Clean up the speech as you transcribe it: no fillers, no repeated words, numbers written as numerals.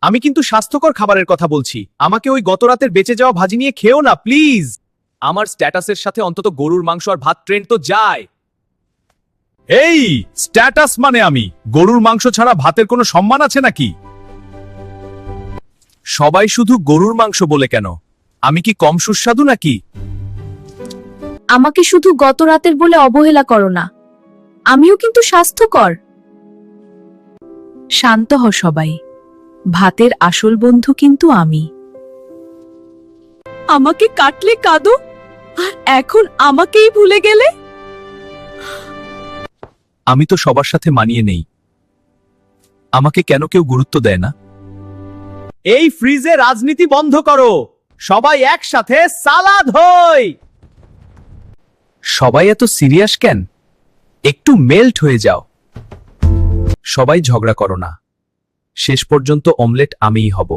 আমি কিন্তু স্বাস্থ্যকর খাবারের কথা বলছি। আমাকে ওই গত রাতের বেঁচে যাওয়া ভাজি নিয়ে খেও না প্লিজ। আমার স্ট্যাটাসের সাথে অন্তত গরুর মাংস আর ভাত ট্রেন্ড তো যায়। এই স্ট্যাটাস মানে আমি গরুর মাংস ছাড়া ভাতের কোনো সম্মান আছে নাকি? সবাই শুধু গরুর মাংস বলে কেন? আমি কি কম সুস্বাদু নাকি? আমাকে শুধু গত রাতের বলে অবহেলা করো না, আমিও কিন্তু স্বাস্থ্যকর। শান্ত হ সবাই, ভাতের আসল বন্ধু কিন্তু আমি। আমাকে কাটলে কাঁদো, আর এখন আমাকেই ভুলে গেলে? আমি তো সবার সাথে মানিয়ে নেই, আমাকে কেন কেউ গুরুত্ব দেয় না? এই ফ্রিজে রাজনীতি বন্ধ করো, সবাই একসাথে সালাদ হই। সবাই এত সিরিয়াস কেন? একটু মেল্ট হয়ে যাও। সবাই ঝগড়া করো না, শেষ পর্যন্ত অমলেট আমিই হব।